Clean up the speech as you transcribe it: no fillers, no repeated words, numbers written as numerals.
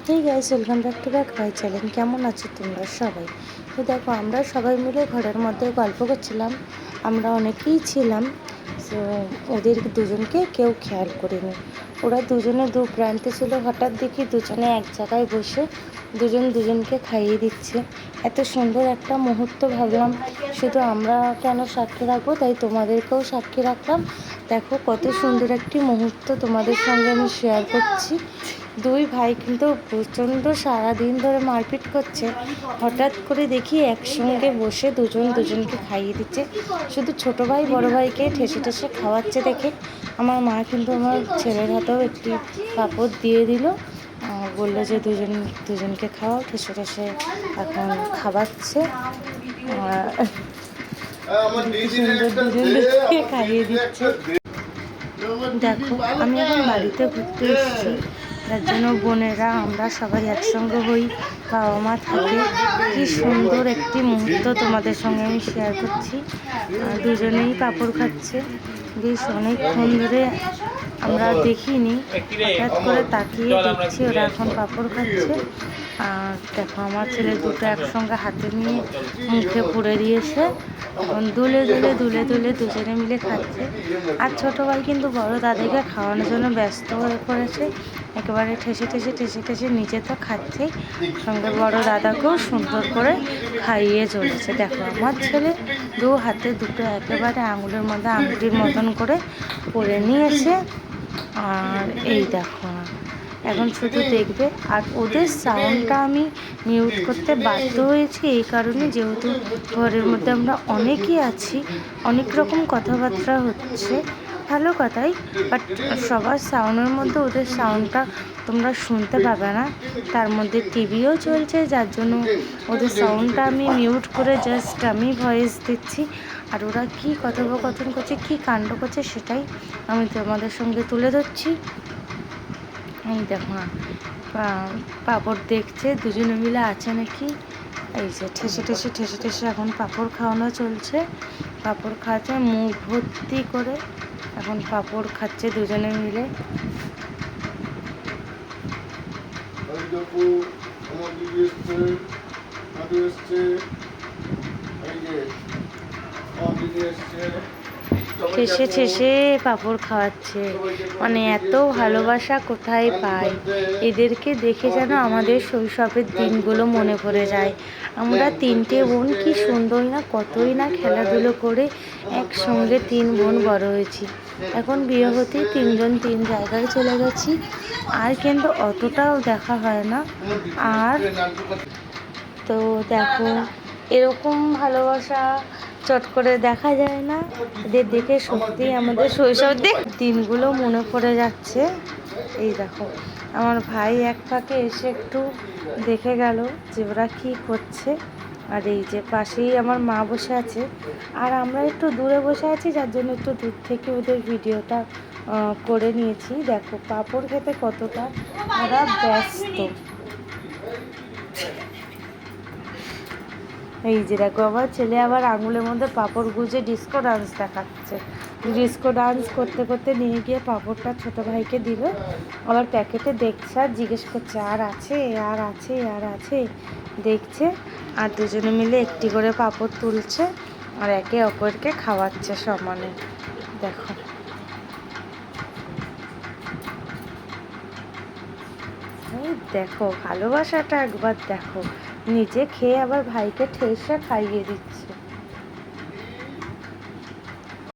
Hey guys, welcome back to my channel. কেমন আছো তোমরা সবাই? তো দেখো, আমরা সবাই মিলে ঘরের মধ্যে গল্প করছিলাম। আমরা অনেকেই ছিলাম। তো ওদের দুজনকে কেউ খেয়াল করিনি। ওরা দুজনে দু প্রান্তে ছিল। হঠাৎ দেখি দুজনে এক জায়গায় বসে দুজন দুজনকে খাইয়ে দিচ্ছে। এত সুন্দর একটা মুহূর্ত, ভাবলাম শুধু আমরা কেন সাক্ষী রাখবো, তাই তোমাদেরকেও সাক্ষী রাখলাম। দেখো কত সুন্দর একটি মুহূর্ত তোমাদের সঙ্গে আমি শেয়ার করছি। দুই ভাই কিন্তু প্রচণ্ড সারাদিন ধরে মারপিট করছে। হঠাৎ করে দেখি একসঙ্গে বসে দুজন দুজনকে খাইয়ে দিচ্ছে। শুধু ছোট ভাই বড় ভাইকে ঠেসে ঠেসে খাওয়াচ্ছে দেখে আমার মা কিন্তু আমার ছেলের হাতেও একটি পাপড় দিয়ে দিল। বললো যে দুজনকে খাওয়াও, ঠেসে ঠেসে এখন খাওয়াচ্ছে। সুন্দর দুজনকে খাইয়ে দিচ্ছে। দেখো, আমি এখন বাড়িতে ঘুরতে এসেছি, যার জন্য বোনেরা আমরা সবাই একসঙ্গে হই, বাবা মা থাকে। কি সুন্দর একটি মুহূর্ত তোমাদের সঙ্গে আমি শেয়ার করছি। দুজনেই পাঁপড় খাচ্ছে। বেশ অনেকক্ষণ ধরে আমরা দেখিনি, হঠাৎ করে তাকিয়ে দেখছি ওরা এখন পাঁপড় খাচ্ছে। আর দেখো, আমার ছেলে দুটো একসঙ্গে হাতে নিয়ে মুখে পুড়ে দিয়েছে। এখন দুলে দুলে দুলে দুলে দুজনে মিলে খাচ্ছে। আর ছোটো ভাই কিন্তু বড় দাদাকে খাওয়ানোর জন্য ব্যস্ত হয়ে পড়েছে। একেবারে ঠেসে ঠেসে ঠেসে ঠেসে নিজে তো খাচ্ছেই, সঙ্গে বড় দাদাকেও সুন্দর করে খাইয়ে চলেছে। দেখো, আমার ছেলে দু হাতে দুটো একেবারে আঙুলের মধ্যে আঙুলির মতন করে পরে নিয়েছে। আর এই দেখো, এখন শুধু দেখবে। আর ওদের সাউন্ডটা আমি মিউট করতে বাধ্য হয়েছি এই কারণে, যেহেতু ঘরের মধ্যে আমরা অনেকেই আছি, অনেক রকম কথাবার্তা হচ্ছে, ভালো কথাই, বাট সবার সাউন্ডের মধ্যে ওদের সাউন্ডটা তোমরা শুনতে পাবে না। তার মধ্যে টিভিও চলছে, যার জন্য ওদের সাউন্ডটা আমি মিউট করে জাস্ট আমি ভয়েস দিচ্ছি। আর ওরা কী কথোপকথন করছে, কী কাণ্ড করছে, সেটাই আমি তোমাদের সঙ্গে তুলে ধরছি। এই দেখো, পাঁপড় দেখছে, দুজনে মিলে আছে নাকি। এই যে ঠেসে ঠেসে ঠেসে ঠেসে এখন পাঁপড় খাওয়ানো চলছে। পাঁপড় খাচ্ছে মুখ ভর্তি করে, এখন পাঁপড় খাচ্ছে দুজনে মিলে। ঠেসে ঠেসে পাঁপড় খাওয়াচ্ছে, মানে এত ভালোবাসা কোথায় পাই। এদেরকে দেখে যেন আমাদের শৈশবের দিনগুলো মনে পড়ে যায়। আমরা তিনটে বোন কি সুন্দর না, কতই না খেলাধুলো করে একসঙ্গে তিন বোন বড় হয়েছি। এখন বিয়ে হতেই তিনজন তিন জায়গায় চলে গেছি, আর কিন্তু অতটাও দেখা হয় না। আর তো দেখো, এরকম ভালোবাসা চট করে দেখা যায় না। এদের দেখে সত্যিই আমাদের শৈশবের দিনগুলো মনে পড়ে যাচ্ছে। এই দেখো, আমার ভাই এক ফাঁকে এসে একটু দেখে গেল যে ওরা কী করছে। আর এই যে পাশেই আমার মা বসে আছে, আর আমরা একটু দূরে বসে আছি, যার জন্য একটু দূর থেকে ওদের ভিডিওটা করে নিয়েছি। দেখো, পাঁপড় খেতে কতটা ওরা ব্যস্ত। এই যে দেখো, আমার ছেলে আবার আঙুলের মধ্যে পাঁপড় গুঁজে ডিস্কো ডান্স দেখাচ্ছে। ডিস্কো ডান্স করতে করতে নিয়ে গিয়ে পাঁপড়টা ছোটো ভাইকে দিল। আবার প্যাকেটে দেখছে আর জিজ্ঞেস করছে, আর আছে, আর আছে, আর আছে, দেখছে। আর দুজনে মিলে একটি করে পাঁপড় তুলছে আর একে অপরকে খাওয়াচ্ছে সমানে। দেখো, এই দেখো ভালোবাসাটা একবার দেখো, নিজে খেয়ে আবার ভাইকে ঠেসে খাইয়ে দিচ্ছে।